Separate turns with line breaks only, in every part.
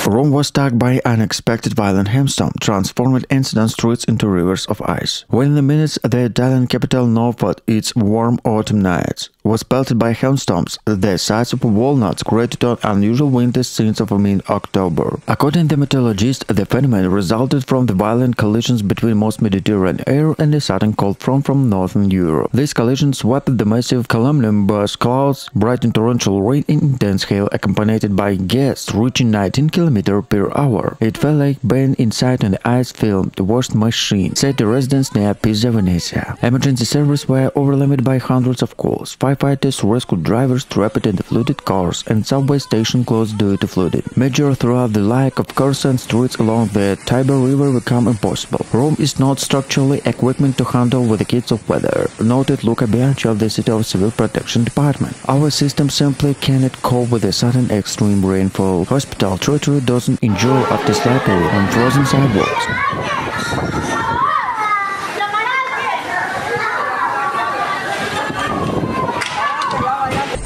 Rome was struck by unexpected violent hailstorm, transforming ancient streets into rivers of ice. Within the minutes, the Italian capital, known for its warm autumn nights, was pelted by hailstorms the size of walnuts created on unusual winter scenes of mid-October. According to meteorologists, the phenomenon resulted from the violent collisions between most Mediterranean air and a sudden cold front from northern Europe. These collisions swept the massive cumulonimbus clouds, bringing torrential rain and intense hail accompanied by gusts reaching 19 km per hour. It felt like being inside an ice-filled washed machine, said the residents near Piazza Venezia. Emergency services were overwhelmed by hundreds of calls. Firefighters rescued drivers trapped in the flooded cars, and subway stations closed due to flooding. Major throughout the like of Corso and streets along the Tiber River become impossible. Rome is not structurally equipped to handle with the kids of weather, noted Luca Bianchi of the City of Civil Protection Department. Our system simply cannot cope with the sudden extreme rainfall. Hospital territory doesn't endure after slippery on frozen sidewalks.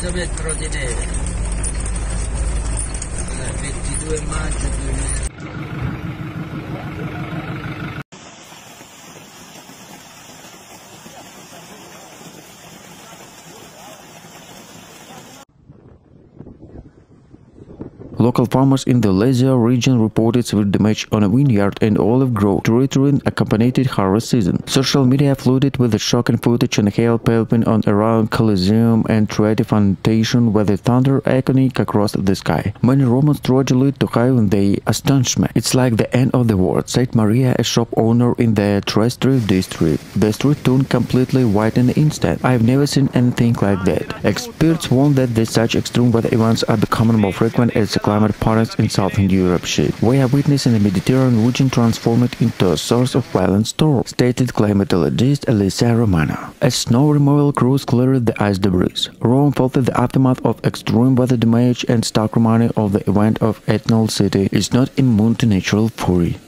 Metro di neve 22 maggio 2000.
Local farmers in the Lazio region reported severe damage on a vineyard and olive grove territory accompanied harvest season. Social media flooded with the shocking footage and hail pelting on around Colosseum and Treaty Foundation with the thunder echoing across the sky. Many Romans tragically to hide their astonishment. "It's like the end of the world," said Maria, a shop owner in the Trastevere district. "The street turned completely white in an instant. I've never seen anything like that." Experts warn that such extreme weather events are becoming more frequent as the climate patterns in southern Europe shift. "We are witnessing the Mediterranean region transformed into a source of violent storm," stated climatologist Elisa Romano. As snow removal crews cleared the ice debris, Rome felt that the aftermath of extreme weather damage and stark reminder of the event of Eternal City is not immune to natural fury.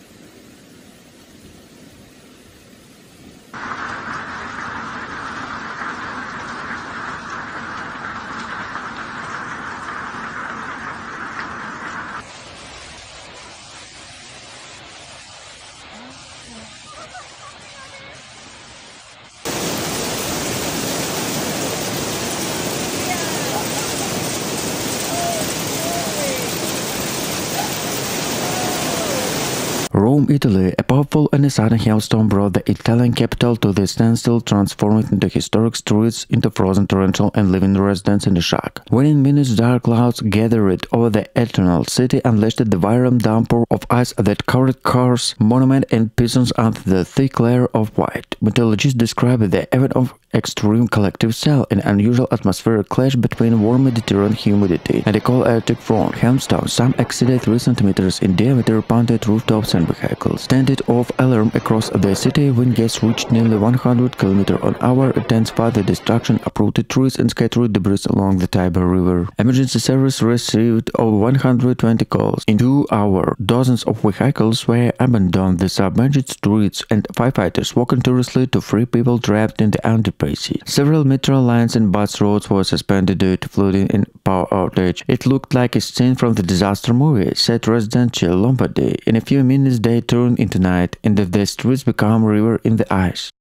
Rome, Italy. A powerful and a sudden hailstorm brought the Italian capital to the standstill, transforming the historic streets into frozen torrential and leaving residents in shock. Within minutes, dark clouds gathered over the Eternal City, unleashed the violent downpour of ice that covered cars, monuments, and pigeons under the thick layer of white. Meteorologists described the event of extreme collective cell, an unusual atmospheric clash between warm Mediterranean humidity and a cold Arctic front. Hailstones, some exceeded 3 centimeters in diameter, pounded rooftops and vehicles. Standing off alarm across the city, wind gusts reached nearly 100 km/h, intensified the destruction, uprooted trees and scattered debris along the Tiber River. Emergency service received over 120 calls. In 2 hours, dozens of vehicles were abandoned the submerged streets, and firefighters worked tirelessly to free people trapped in the underpass. Several metro lines and bus roads were suspended due to flooding and power outage. "It looked like a scene from the disaster movie," said resident Jill Lombardi. "In a few minutes, day turned into night, and the streets became a river in the ice."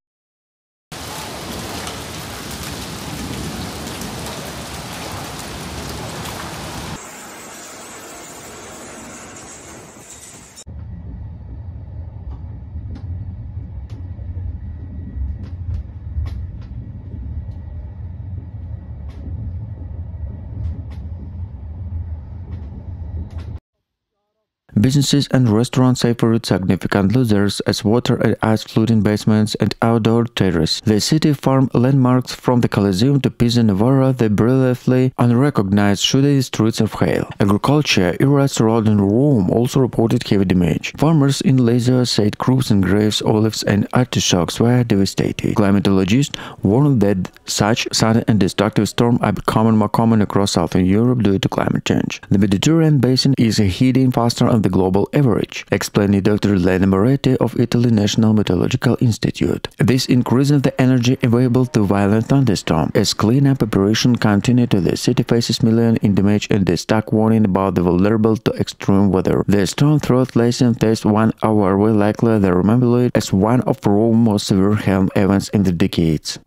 Businesses and restaurants suffered significant losers as water and ice flooding basements and outdoor terraces. The city farmed landmarks from the Colosseum to Pisa Novara, the brilliantly unrecognized shady streets of hail. Agriculture areas surrounding Rome also reported heavy damage. Farmers in Lazio said crops and grapes, olives, and artichokes were devastated. Climatologists warned that such sudden and destructive storms are becoming more common across southern Europe due to climate change. The Mediterranean basin is heating faster on than the global average, explained Dr. Lena Moretti of Italy National Meteorological Institute. This increases the energy available to violent thunderstorm. As cleanup operation continued, the city faces millions in damage and the stark warning about the vulnerable to extreme weather. The storm throughout lasting test 1 hour will likely be remembered as one of Rome's most severe hail events in the decades.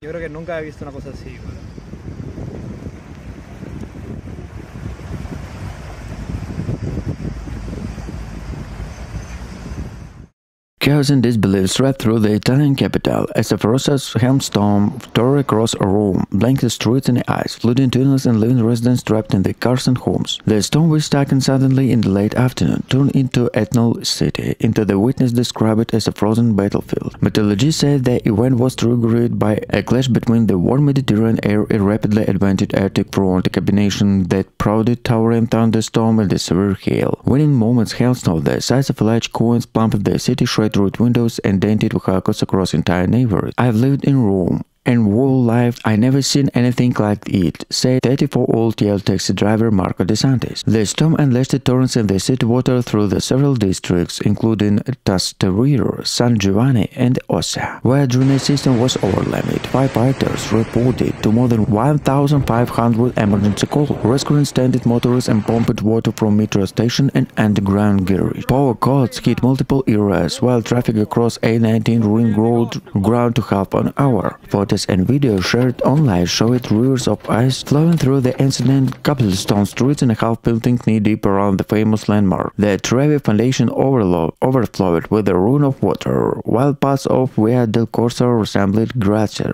Yo creo que nunca he visto una cosa así, güey.
Chaos and disbelief swept through the Italian capital as a ferocious hailstorm tore across Rome, blanketing streets in ice, flooding tunnels and leaving residents trapped in their cars and homes. The storm, which started suddenly in the late afternoon, turned into Eternal City, into the witness described it as a frozen battlefield. Meteorologists said the event was triggered by a clash between the warm Mediterranean air and rapidly advanced Arctic front, a combination that prodded towering thunderstorm and the severe hail. Within moments, hailstones the size of large coins plumped the city, shredded root windows and dented vehicles across entire neighborhood. I've lived in Rome, and whole life I never seen anything like it, said 34-year-old taxi driver Marco De Santis. The storm unleashed torrents in the city water through the several districts, including Tiber River, San Giovanni, and Ossa, where drainage system was overwhelmed. Firefighters reported to more than 1,500 emergency calls, rescuing stranded motorists and pumped water from metro station and underground garage. Power cuts hit multiple areas, while traffic across A19 ring road ground to half an hour. Photos and videos shared online showed rivers of ice flowing through the ancient cobblestone streets and half-melting knee-deep around the famous landmark. The Trevi Foundation overflowed with a ruin of water, while parts of Via del Corso resembled glacier.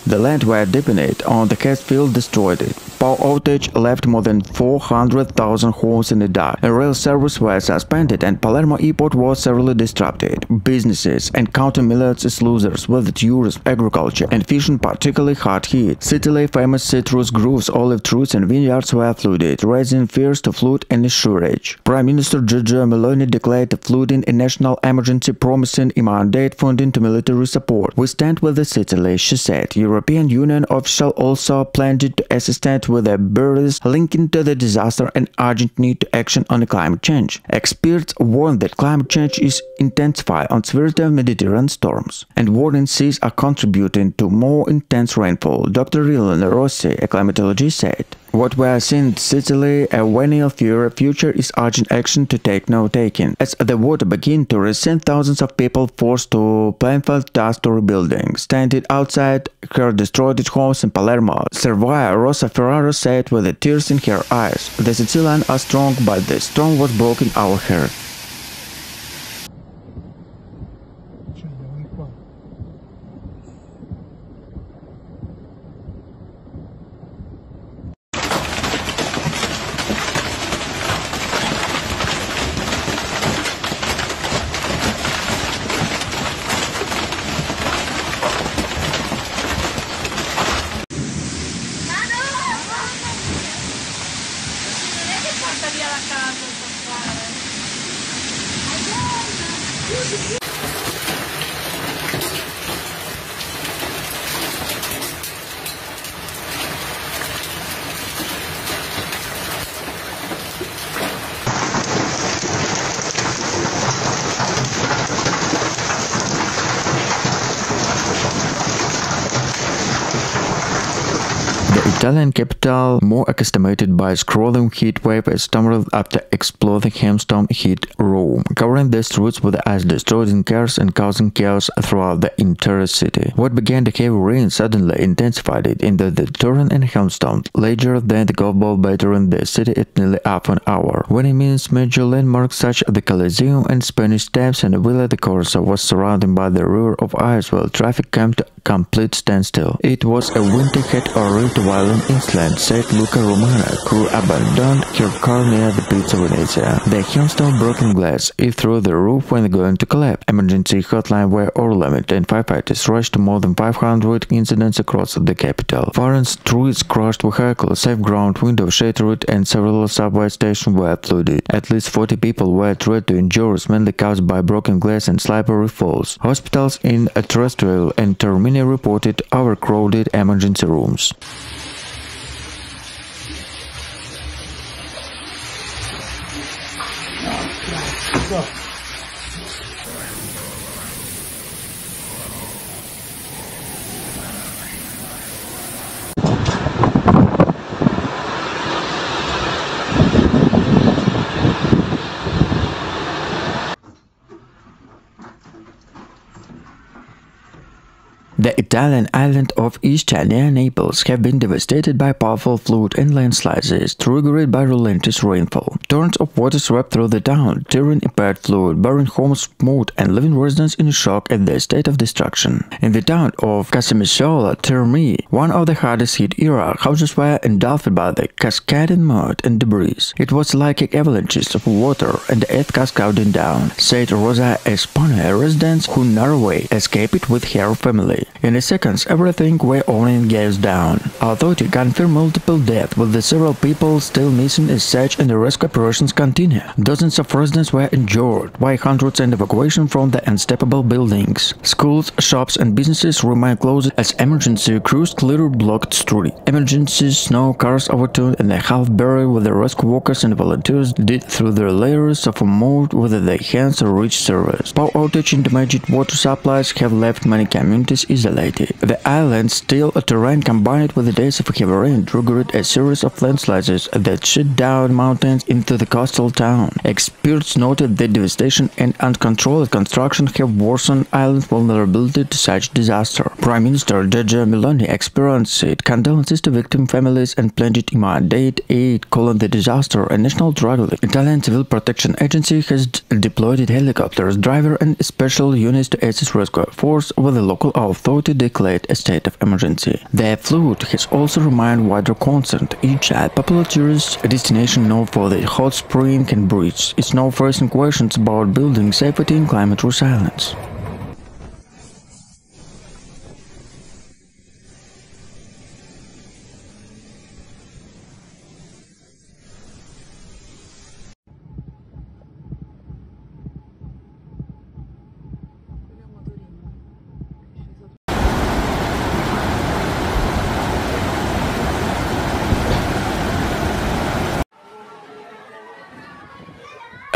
The land were deepened on the Catfield destroyed it. Power outage left more than 400,000 homes in the dark. A rail service was suspended and Palermo airport was severely disrupted. Businesses encountered millions of losers, with tourism, agriculture, and fishing particularly hard hit. City's famous citrus groves, olive trees, and vineyards were flooded, raising fears to flood and sewerage. Prime Minister Giorgia Meloni declared the flooding a national emergency, promising immediate funding to military support. "We stand with the city," she said. European Union officials also pledged to assist with the barriers linking to the disaster and urgent need to action on climate change. Experts warn that climate change is intensifying on severity of Mediterranean storms, and warning seas are contributing to more intense rainfall. Dr. Elena Rossi, a climatologist, said, "What we are seeing in Sicily, a venial future is urgent action to take no taking." As the water began to rescind, thousands of people forced to painful task to rebuilding, standing outside her destroyed homes in Palermo. Surveyor Rosa Ferraro said with the tears in her eyes, "The Sicilians are strong, but the storm was broken our heart." Italian capital, more accustomed by scrolling heat wave, stumbled after exploding hailstorm hit Rome, covering the streets with ice, destroying cars and causing chaos throughout the entire city. What began the heavy rain suddenly intensified it into the torrent and hailstorms, larger than the golf ball, battering the city at nearly half an hour. When it means major landmarks such as the Colosseum and Spanish Steps and the Villa de Corso was surrounded by the river of ice while traffic came to a complete standstill. It was a winter had arrived violent incident, said Luca crew abandoned her car near the Piazza Venezia. The hailstorm broke in glass, it threw the roof when going to collapse. Emergency hotline were overwhelmed and firefighters rushed to more than 500 incidents across the capital. Foreign streets crushed vehicles, safe ground windows shattered and several subway stations were flooded. At least 40 people were treated to injuries mainly caused by broken glass and slippery falls. Hospitals in terrestrial and Termini reported overcrowded emergency rooms. The Italian island of Ischia near Naples have been devastated by powerful flood and landslides triggered by relentless rainfall. Torrents of water swept through the town, tearing apart flood, burying homes, moat, and leaving residents in shock at the state of destruction. In the town of Casamicciola Terme, one of the hardest hit era, houses were engulfed by the cascading mud and debris. It was like avalanches of water and the earth cascading down, said Rosa Espana, a resident who narrowly escaped with her family. In seconds, everything were only gazed down. Authorities confirmed multiple deaths, with the several people still missing as such, and the rescue operations continue. Dozens of residents were injured, while hundreds and evacuation from the unstable buildings. Schools, shops, and businesses remain closed as emergency crews clear blocked streets. Emergency snow cars overturned and half-buried, with the rescue workers and volunteers did through their layers of mud with their hands to reach service. Power outage and damaged water supplies have left many communities isolated. The island's still terrain combined with the days of heavy rain triggered a series of landslides that shut down mountains into the coastal town. Experts noted that devastation and uncontrolled construction have worsened island's vulnerability to such disaster. Prime Minister Giorgia Meloni experienced condolences to victim families and pledged immediate aid, calling the disaster a national tragedy. Italian Civil Protection Agency has deployed helicopters, driver and special units to assist rescue force, with the local authority declared a state of emergency. The flood has also remained wider concern. Each popular tourist destination known for the hot spring and bridge is now facing questions about building safety and climate resilience.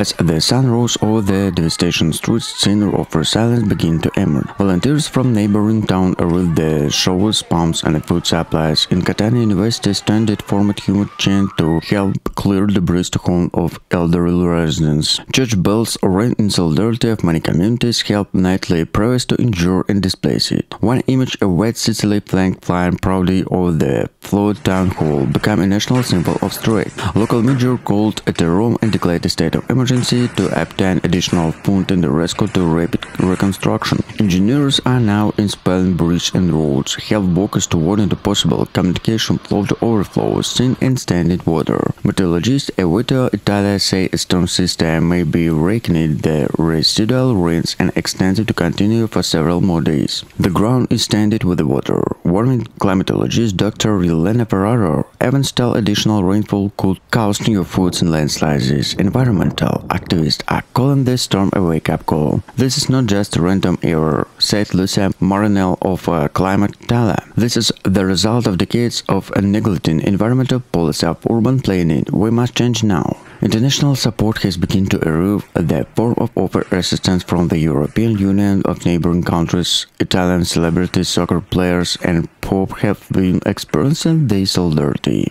As the sun rose over the devastation streets, scenes of resilience began to emerge. Volunteers from neighboring towns arrived the shovels, pumps, and food supplies. In Catania University, standard formed human chain to help clear debris to home of elderly residents. Church bells rang in solidarity of many communities, helped nightly prayers to endure and displace it. One image of White Sicily flag flying proudly over the flood town hall became a national symbol of strength. Local media called at Rome and declared a state of emergency to obtain additional funds and the rescue to rapid reconstruction. Engineers are now installing bridges and roads, help workers to warn the possible communication flow to overflows, thin and standing water. Meteorologists at Meteo Italia say a storm system may be weakening the residual rains and extended to continue for several more days. The ground is standing with the water. Warning climatologist Dr. Elena Ferraro events tell additional rainfall could cause new floods and landslides. Environmental activists are calling this storm a wake-up call. This is not just a random error, said Lucia Marinel of Climate Italia. This is the result of decades of neglecting environmental policy of urban planning. We must change now. International support has begun to arrive at the form of open resistance from the European Union of neighboring countries. Italian celebrities, soccer players and Pope have been experiencing this solidarity.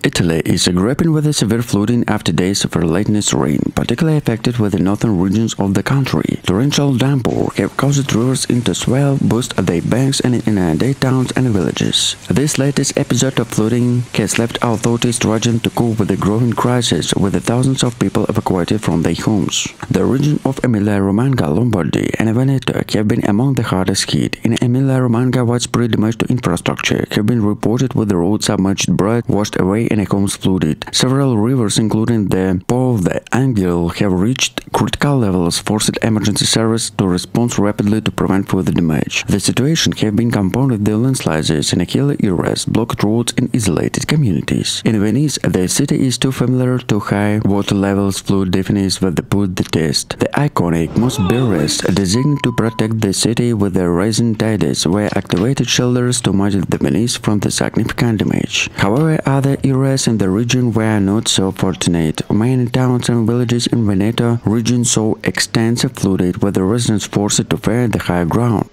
Italy is grappling with a severe flooding after days of relentless rain, particularly affected with the northern regions of the country. Torrential downpours have caused rivers to swell, burst their banks and inundate towns and villages. This latest episode of flooding has left authorities struggling to cope with the growing crisis, with thousands of people evacuated from their homes. The region of Emilia-Romagna, Lombardy and Veneto have been among the hardest hit. In Emilia-Romagna, widespread damage to infrastructure have been reported, with the roads submerged, bridges washed away and homes flooded. Several rivers, including the Po of the Angel, have reached critical levels, forcing emergency service to respond rapidly to prevent further damage. The situation has been compounded by landslides and hilly areas, blocked roads and isolated communities. In Venice, the city is too familiar to high water levels. Flood definitions that put the test. The iconic Mos Barriers, designed to protect the city with the rising tides, were activated shelters to mitigate the Venice from the significant damage. However, other areas in the region were not so fortunate. Many towns and villages in Veneto region saw extensive flooding, with the residents forced to fare the higher ground.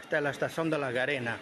Esta es la estación de la Garena.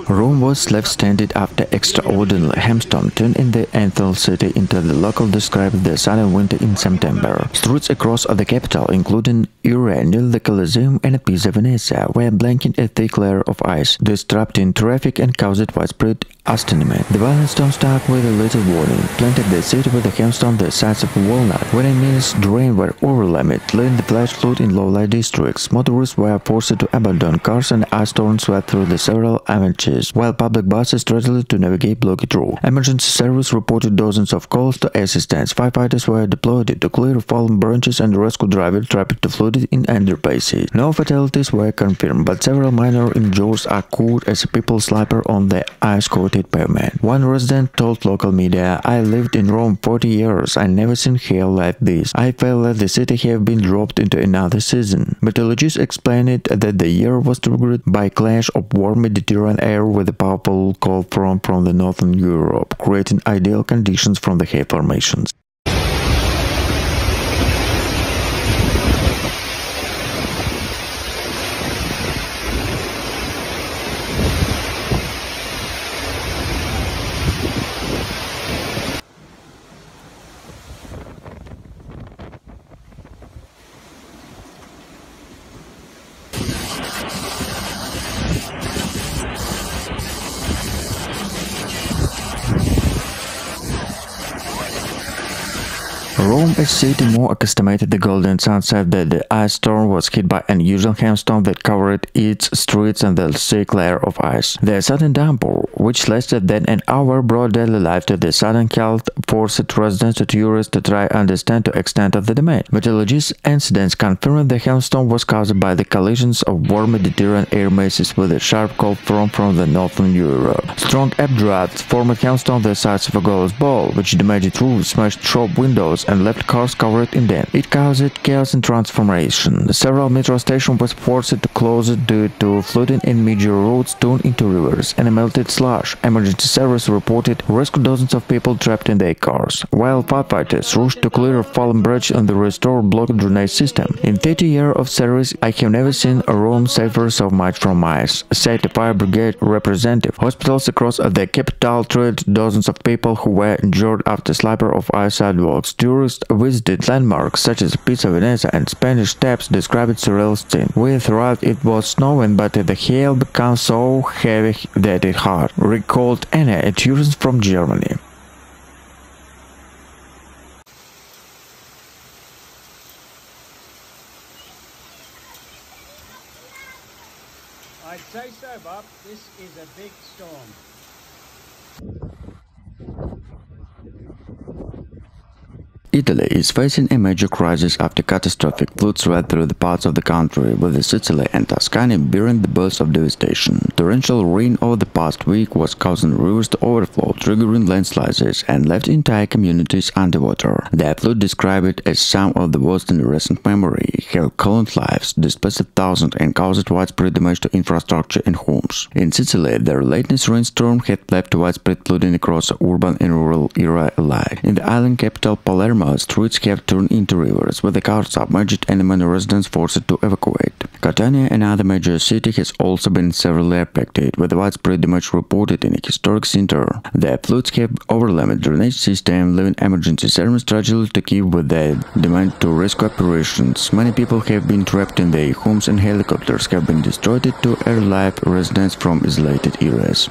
Rome was left stranded after extraordinary hailstorm turned in the Athol city into the local described the sudden winter in September. Streets across the capital, including area near the Colosseum and Piazza Venezia, were blanketed a thick layer of ice, disrupting traffic and caused widespread astonishment. The violent storm struck with a little warning, planted the city with a hailstorm the size of a walnut. Within minutes, the rain were overwhelmed, leading the flash flood in low-lying districts. Motorists were forced to abandon cars, and ice storms swept through the several avenues, while public buses struggled to navigate blocked roads. Emergency service reported dozens of calls to assistance. Firefighters were deployed to clear fallen branches, and rescue drivers trapped the flooded in underpasses. No fatalities were confirmed, but several minor injuries occurred as people slipped on the ice-coated pavement. One resident told local media, "I lived in Rome 40 years. I never seen hail like this. I felt that the city had been dropped into another season." Meteorologists explained that the year was triggered by a clash of warm Mediterranean air with a powerful cold front from the northern Europe, creating ideal conditions for the hail formations. Rome, a city more accustomed to the golden sun, said that the ice storm was hit by an unusual hailstorm that covered its streets in the thick layer of ice. The sudden downpour, which lasted then an hour, brought daily life to the southern health, forced residents and tourists to try to understand the extent of the damage. Meteorologists' incidents confirmed the hailstorm was caused by the collisions of warm Mediterranean air masses with a sharp cold front from the northern Europe. Strong updrafts formed hailstorm the size of a golf ball, which damaged roofs, smashed shop windows, and left cars covered in damp. It caused chaos and transformation. Several metro stations were forced to close due to flooding, and major roads turned into rivers and melted slush. Emergency service reported rescued dozens of people trapped in their cars, while firefighters rushed to clear a fallen bridge and restore blocked drainage system. "In 30 years of service, I have never seen a Rome suffer so much from ice," said a fire brigade representative. Hospitals across the capital treated dozens of people who were injured after slipper of ice sidewalks. Tourists tourists visited landmarks such as Piazza Venezia and Spanish Steps describe its surreal scene, where throughout it was snowing but the hail became so heavy that it hurt, recalled Anna, a tourist from Germany.
I'd say so, Bob. This is a big storm.
Italy is facing a major crisis after catastrophic floods swept through the parts of the country, with Sicily and Tuscany bearing the burst of devastation. Torrential rain over the past week was causing rivers to overflow, triggering landslides, and left entire communities underwater. The flood, described as some of the worst in recent memory, have claimed lives, displaced thousands, and caused widespread damage to infrastructure and homes. In Sicily, the latest rainstorm had left widespread flooding across urban and rural area alike. In the island capital Palermo, streets have turned into rivers, with the cars submerged and many residents forced to evacuate. Catania, another major city, has also been severely affected, with widespread damage reported in a historic center. The floods have overwhelmed the drainage system, leaving emergency services struggling to keep with the demand to rescue operations. Many people have been trapped in their homes, and helicopters have been destroyed to airlift residents from isolated areas.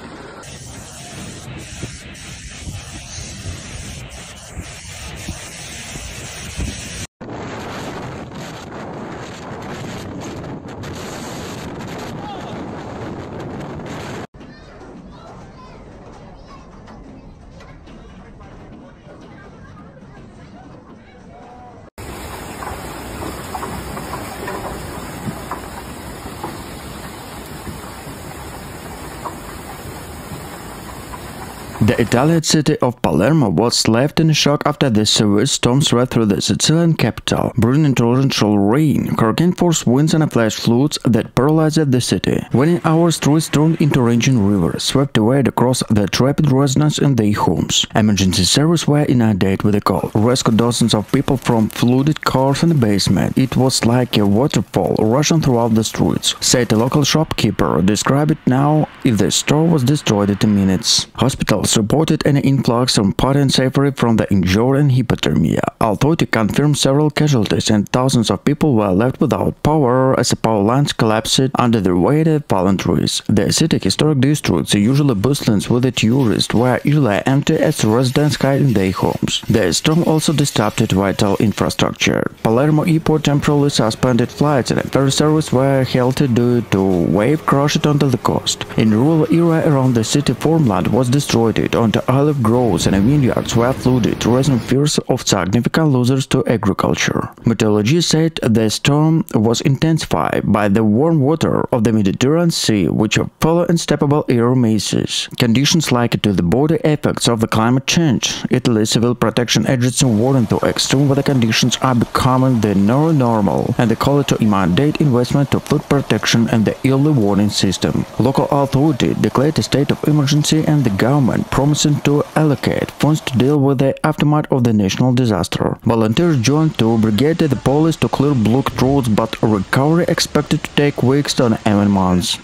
The Italian city of Palermo was left in shock after the severe storm swept through the Sicilian capital, bringing torrential rain, hurricane force winds and flash floods that paralyzed the city. Within hours, streets turned into raging rivers, swept away across the trapped residents in their homes. Emergency services were inundated with a call, rescued dozens of people from flooded cars in the basement. It was like a waterfall rushing throughout the streets, said a local shopkeeper. Describe it now if the store was destroyed in minutes. Hospitals reported an influx of patients suffering from the injured and hypothermia. Authorities confirmed several casualties, and thousands of people were left without power as the power lines collapsed under the weight of fallen trees. The city's historic districts, usually bustling with the tourists, were usually empty as residents hid in their homes. The storm also disrupted vital infrastructure. Palermo Airport temporarily suspended flights, and ferry services were halted due to wave crashed onto the coast. In rural area around the city, farmland was destroyed, onto olive groves and vineyards were flooded, raising fears of significant losses to agriculture. Meteorologists said the storm was intensified by the warm water of the Mediterranean Sea, which follow unstable air masses. Conditions like to the border effects of the climate change. Italy's Civil Protection Agency warned that extreme weather conditions are becoming the new normal, and they called to mandate investment to flood protection and the early warning system. Local authorities declared a state of emergency, and the government promising to allocate funds to deal with the aftermath of the national disaster. Volunteers joined to brigade the police to clear blocked roads, but recovery expected to take weeks to even months.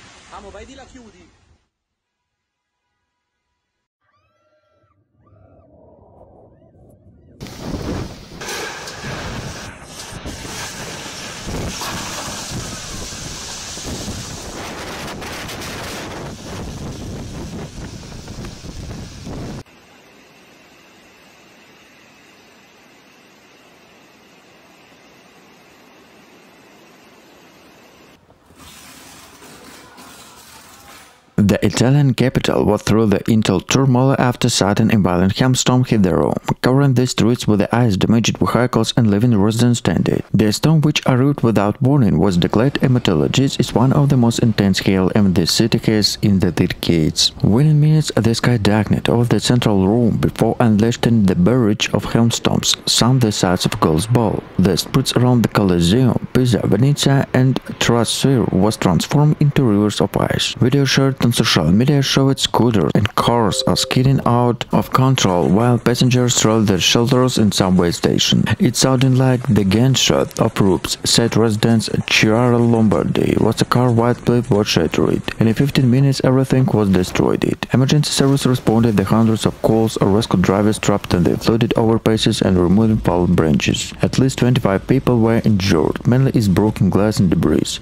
The Italian capital was through the intel turmoil after sudden and violent hailstorm hit the Rome, covering the streets with the ice, damaged vehicles, and leaving residents stranded. The storm, which arrived without warning, was declared a meteorologist is one of the most intense hail events the city has in the decades. Within minutes, the sky darkened over the central Rome before unleashing the barrage of hailstones, some the size of golf ball. The streets around the Colosseum, Piazza Venezia, and Torrential was transformed into rivers of ice. Video shared on social media showed scooters and cars are skidding out of control while passengers roll their shoulders in subway station. It sounded like the gunshot of troops, said residents Chiara Lombardi. Was a car widely shattered. In 15 minutes everything was destroyed. Emergency service responded to hundreds of calls. Rescue drivers trapped in the flooded overpasses and removing fallen branches. At least 25 people were injured, mainly is broken glass and debris.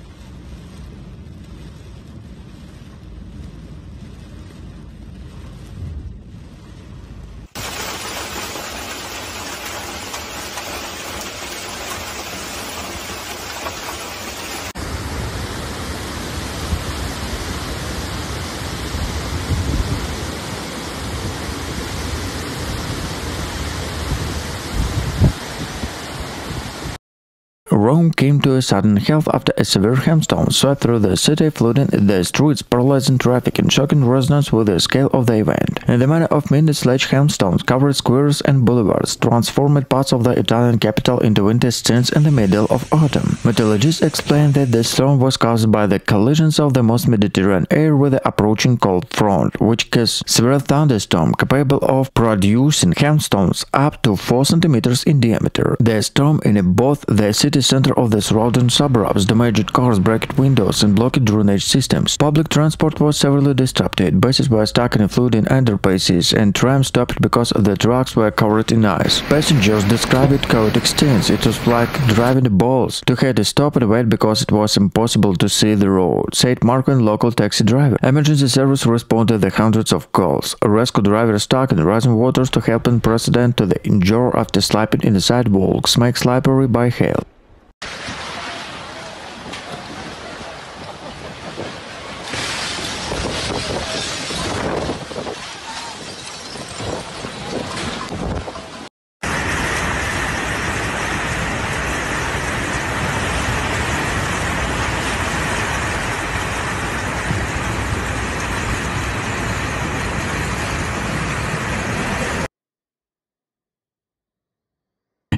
Rome came to a sudden halt after a severe hailstorm swept through the city, flooding the streets, paralyzing traffic, and shocking residents with the scale of the event. In the matter of minutes, large hailstones covered squares and boulevards, transformed parts of the Italian capital into winter scenes in the middle of autumn. Meteorologists explained that the storm was caused by the collisions of the most Mediterranean air with the approaching cold front, which caused severe thunderstorm capable of producing hailstones up to 4 centimeters in diameter. The storm in both the city center of the surrounding suburbs damaged cars, broke windows, and blocked drainage systems. Public transport was severely disrupted. Buses were stuck in flooding underpasses, and trams stopped because the tracks were covered in ice. Passengers described it chaotic scenes. It was like driving balls. They had to stop and wait because it was impossible to see the road, said Marco, a local taxi driver. Emergency service responded to hundreds of calls. A rescue driver stuck in rising waters to help in precedent to the injured after slipping in the sidewalks, made slippery by hail.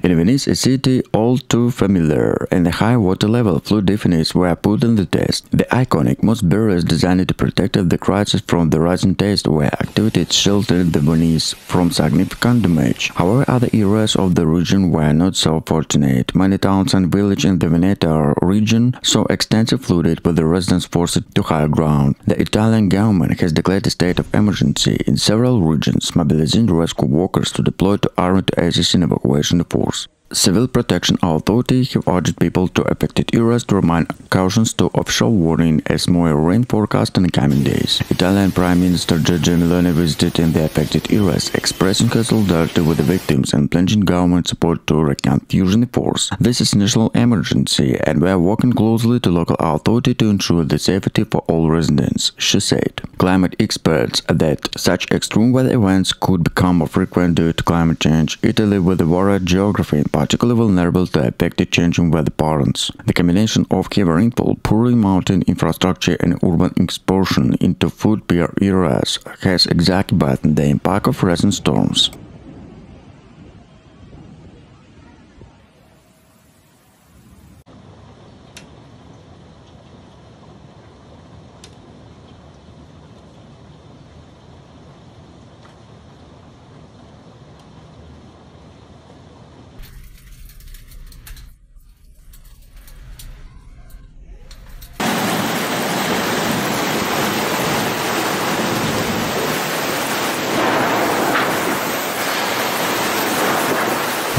In Venice, a city all too familiar, and the high water level flood definitions were put on the test. The iconic most barriers designed to protect the crisis from the rising test were activities sheltered the Venice from significant damage. However, other areas of the region were not so fortunate. Many towns and villages in the Veneto region saw extensive flooding with the residents forced to higher ground. The Italian government has declared a state of emergency in several regions, mobilizing rescue workers to deploy to army to assist in evacuation force. Civil Protection Authority have urged people to affected areas to remain cautious to official warning as more rain forecast in the coming days. Italian Prime Minister Giorgia Meloni visited in the affected areas, expressing her solidarity with the victims and pledging government support to reconfusion force. This is national emergency, and we are working closely to local authority to ensure the safety for all residents, she said. Climate experts that such extreme weather events could become more frequent due to climate change. Italy, with a varied geography, particularly vulnerable to affected changing weather patterns. The combination of heavy rainfall, poor mountain infrastructure, and urban expansion into flood-prone areas has exacerbated the impact of recent storms.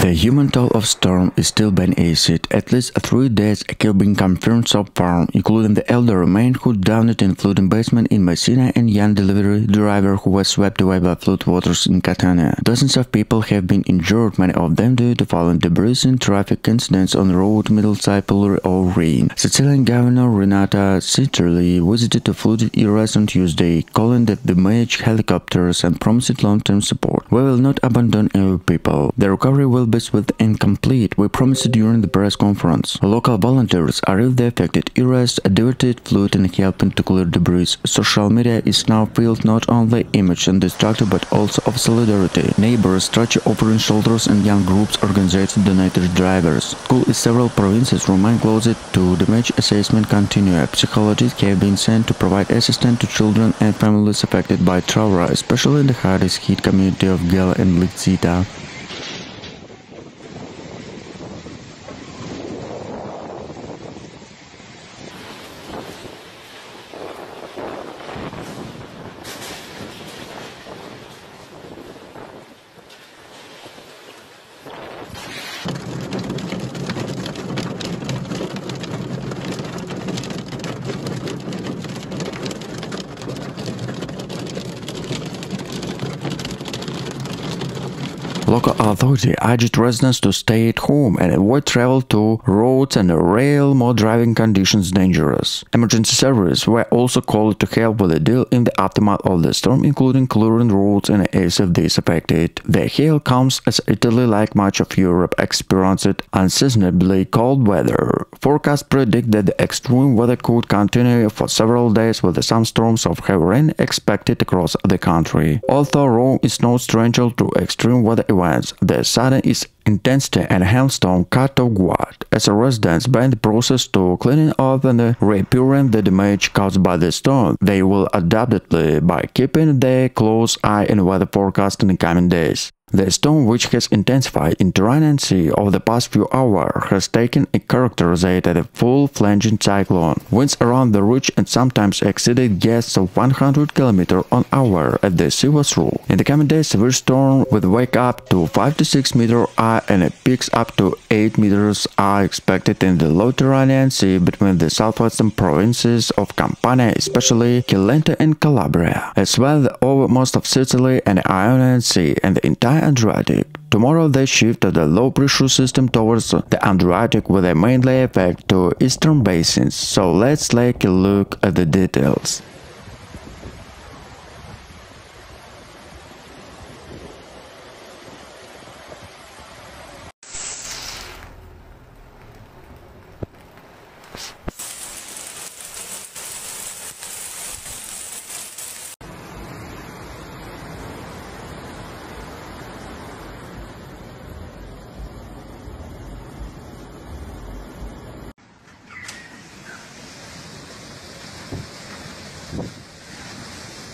The human toll of storm is still being assessed. At least 3 deaths have been confirmed so far, including the elderly man who drowned in flooding basement in Messina and young delivery driver who was swept away by flood waters in Catania. Dozens of people have been injured, many of them due to fallen debris and traffic incidents on the road, middle-sized pillar or rain. Sicilian Governor Renata Citerli visited the flooded areas on Tuesday, calling that the managed helicopters and promised long-term support. We will not abandon our people. The recovery will be service was incomplete, we promised during the press conference. Local volunteers arrived the affected areas, diverted fluid and helping to clear debris. Social media is now filled not only image and destructive but also of solidarity. Neighbors stretch offering shoulders and young groups organize donated drivers. School in several provinces remain closed to damage assessment continue. Psychologists have been sent to provide assistance to children and families affected by trauma, especially in the hardest hit community of Gela and Litzita. Local authority urged residents to stay at home and avoid travel to roads and rail, more driving conditions dangerous. Emergency services were also called to help with the deal in the aftermath of the storm, including clearing roads and ASFDs affected. The hail comes as Italy, like much of Europe, experienced unseasonably cold weather. Forecasts predict that the extreme weather could continue for several days with some storms of heavy rain expected across the country. Although Rome is no stranger to extreme weather events, the sudden intensity and hailstorm cut off guard as a residents began the process to cleaning up and repairing the damage caused by the storm. They will adapt it by keeping a close eye on weather forecast in the coming days. The storm, which has intensified in terrain and sea over the past few hours, has taken a character as a full-fledged cyclone. Winds around the ridge and sometimes exceeded gusts of 100 km/h at the sea was rule. In the coming days, severe storm will wake up to 5 to 6 meters high and peaks up to 8 meters are expected in the Mediterranean Sea between the southwestern provinces of Campania, especially Cilento and Calabria, as well as over most of Sicily and the Ionian Sea and the entire Adriatic. Tomorrow they shift the low-pressure system towards the Adriatic with a mainly effect to eastern basins. So let's take a look at the details.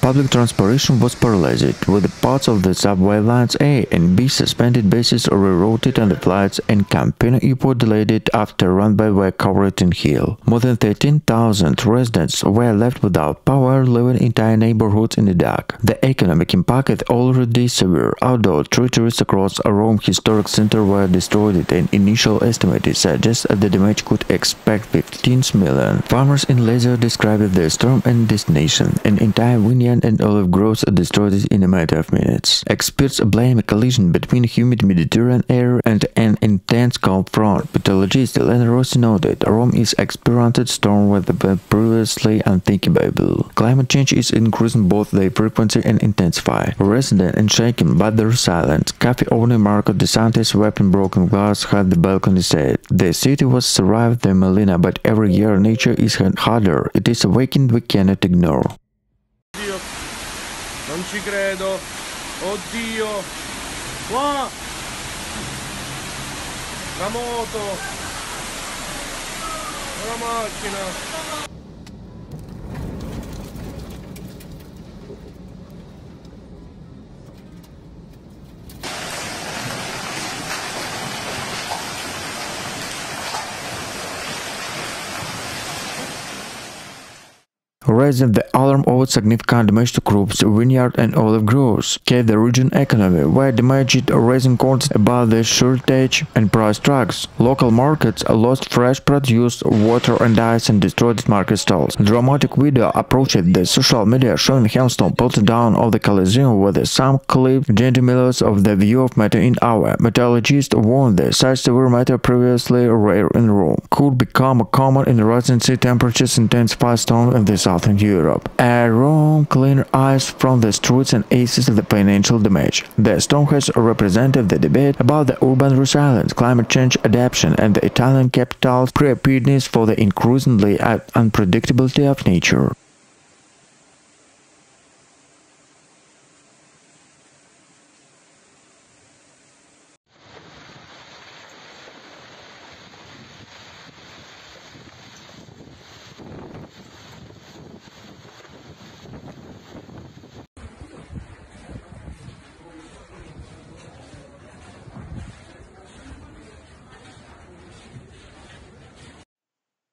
Public transportation was paralyzed, with parts of the subway lines A and B suspended bases or rerouted and the flights in Campino Airport delayed after runway were covered in hail. More than 13,000 residents were left without power, living entire neighborhoods in the dark. The economic impact is already severe. Outdoor territories across Rome historic center were destroyed, and initial estimates suggest that the damage could expect 15 million. Farmers in Lazio described the storm and destination. An entire vineyard and olive groves are destroyed in a matter of minutes. Experts blame a collision between humid Mediterranean air and an intense cold front. Meteorologist Elena Rossi noted Rome is experiencing storm weather previously unthinkable. Climate change is increasing both their frequency and intensify. Resident and shaken by their silence, cafe owner Marco De Santis weapon broken glass had the balcony said. The city was survived the Melina, but every year nature is harder. It is a weekend we cannot ignore.
Non ci credo, oddio, qua, la moto, la macchina.
Raising the alarm over significant damage to crops, vineyard and olive groves. Gave the region economy were damaged, raising concerns about the shortage and price tracks. Local markets lost fresh produce, water and ice and destroyed market stalls. Dramatic video approached the social media showing hailstone pelted down of the Colosseum with some clipped centimeters of the view of meteor in hour. Meteorologists warned that such severe meteor previously rare in Rome could become common in rising sea temperatures, intensify storm in the south southern Europe. Rome cleared ice from the streets and eases the financial damage. The storm has represented the debate about the urban resilience, climate change adaptation, and the Italian capital's preparedness for the increasingly unpredictability of nature.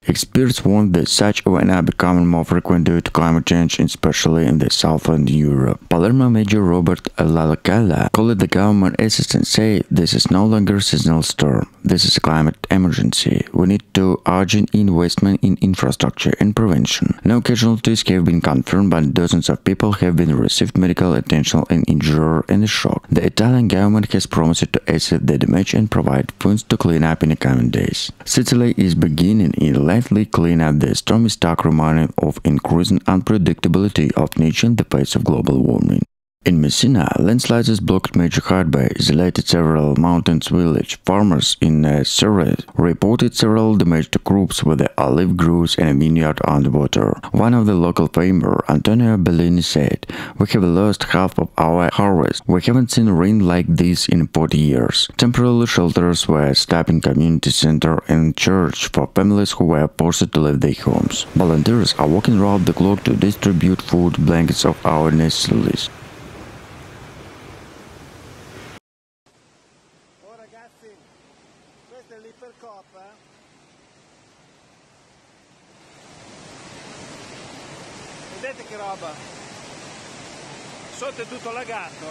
Experts warn that such events are becoming more frequent due to climate change, especially in the southern Europe. Palermo Major Robert Lalacalla called the government assistants say this is no longer a seasonal storm. This is a climate emergency. We need to urgent investment in infrastructure and prevention. No casualties have been confirmed, but dozens of people have been received medical attention and injured in the shock. The Italian government has promised to assess the damage and provide funds to clean up in the coming days. Sicily is beginning in lightly clean up the storm, stark reminder of increasing unpredictability of nature in the face of global warming. In Messina, landslides blocked major highway, isolated several mountains village. Farmers in Serres reported several damaged crops with the olive groves and a vineyard underwater. One of the local farmer, Antonio Bellini, said, "We have lost half of our harvest. We haven't seen rain like this in 40 years." Temporary shelters were set up in community center and church for families who were forced to leave their homes. Volunteers are working around the clock to distribute food, blankets of our necessities.
Questa è l'ipercoppa. Vedete che roba? Sotto è tutto allagato.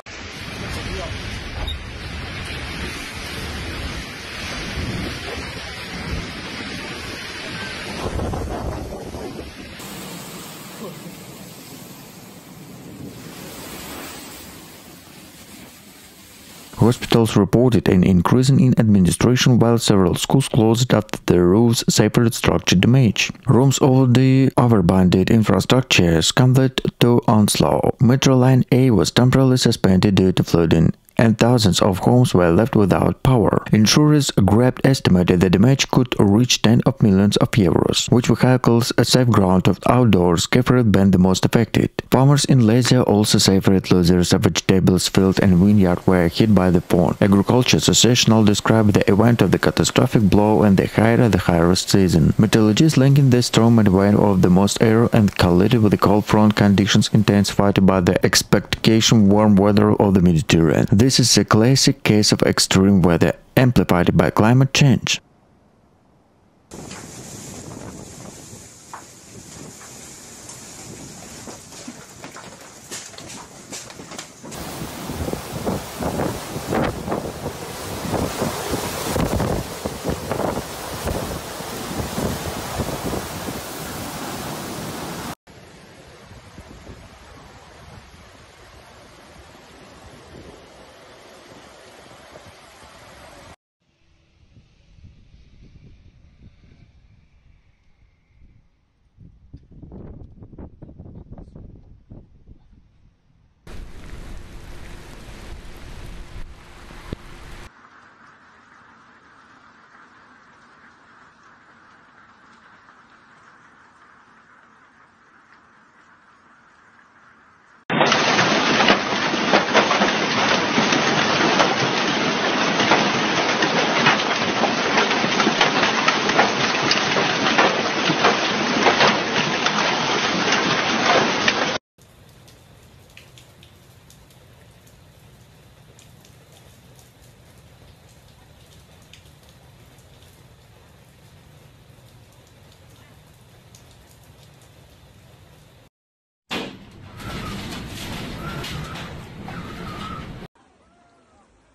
Hospitals reported an increase in administration, while several schools closed after their roofs suffered structure damage. Rooms of the overbundled infrastructure succumbed to onslaught. Metro Line A was temporarily suspended due to flooding, and thousands of homes were left without power. Insurers grabbed estimated the damage could reach tens of millions of euros, which vehicles a safe ground of outdoors have been the most affected. Farmers in Lazio also suffered losses of vegetables, field and vineyard were hit by the pond. Agriculture Association described the event of the catastrophic blow and the highest season. Meteorologists linking the storm and event of the most air and collided with the cold front conditions intensified by the expectation warm weather of the Mediterranean. This is a classic case of extreme weather amplified by climate change.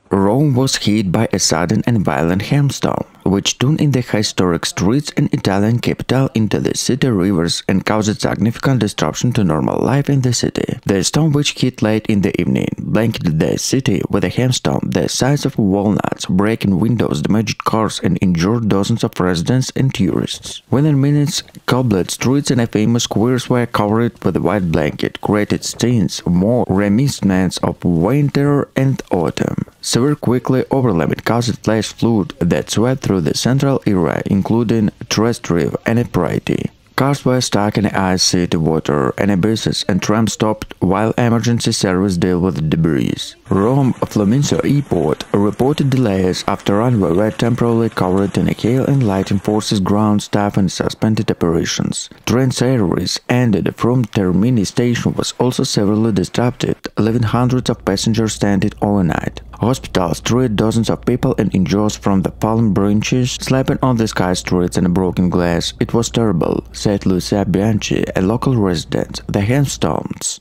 Rome was hit by a sudden and violent hailstorm. which turned in the historic streets and Italian capital into the city rivers and caused significant disruption to normal life in the city. The storm, which hit late in the evening, blanketed the city with a hailstorm the size of walnuts, breaking windows, damaged cars, and injured dozens of residents and tourists. Within minutes, cobbled streets and famous squares were covered with a white blanket, created scenes more reminiscent of winter and autumn. Severe quickly overlapped caused flash flood that swept through the central area, including Tiber River and Prati. Cars were stuck in ice-city water and abysses, and trams stopped while emergency service dealt with debris. Rome Florence Airport reported delays after runway were temporarily covered in hail and lightning forces ground staff and suspended operations. Train service ended from Termini station was also severely disrupted, leaving hundreds of passengers stranded overnight. Hospitals treated dozens of people and injuries from the fallen branches slapping on the sky streets and broken glass. It was terrible, said Luca Bianchi, a local resident. The hailstones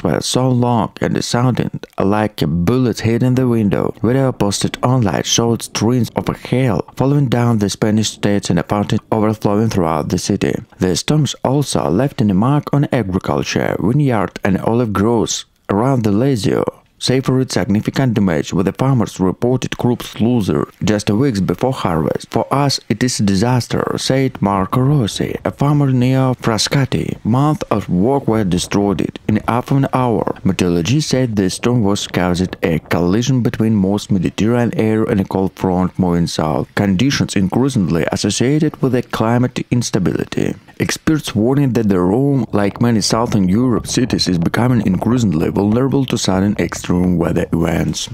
were so long and sounded like bullets hitting the window. Video posted online showed streams of hail falling down the Spanish states and a fountain overflowing throughout the city. The storms also left a mark on agriculture, vineyard and olive groves around the Lazio, suffered significant damage, with the farmers reported crops loser just weeks before harvest. For us, it is a disaster, said Marco Rossi, a farmer near Frascati. Months of work were destroyed in half an hour. Meteorologists said the storm was caused a collision between most Mediterranean air and a cold front moving south, conditions increasingly associated with a climate instability. Experts warning that the Rome, like many southern Europe cities, is becoming increasingly vulnerable to sudden extreme weather events.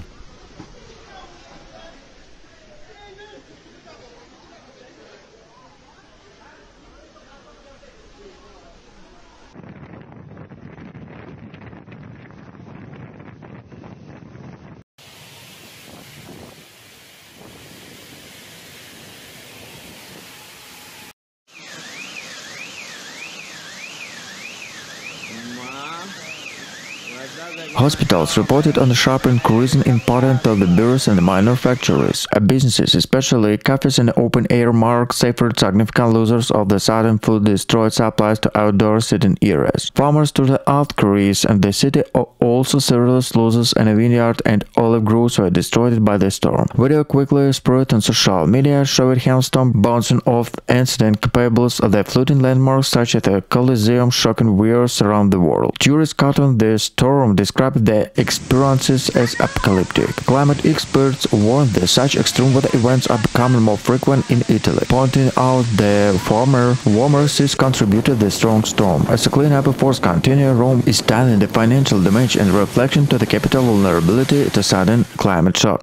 Hospitals reported on the sharp increase in important to the bureaus and minor factories. Businesses, especially cafes and open-air markets, suffered significant losers of the sudden flood destroyed supplies to outdoor sitting areas. Farmers to the outskirts and the city also serious losses, and a vineyard and olive groves were destroyed by the storm. Video quickly spread on social media showed hailstorm bouncing off incident capables of the flooding landmarks such as the Colosseum, shocking viewers around the world. Tourists caught on the storm described the experiences as apocalyptic. Climate experts warned that such extreme weather events are becoming more frequent in Italy, pointing out the former warmer seas contributed to the strong storm. As the cleanup efforts continue, Rome is telling the financial damage and reflection to the capital vulnerability to sudden climate shock.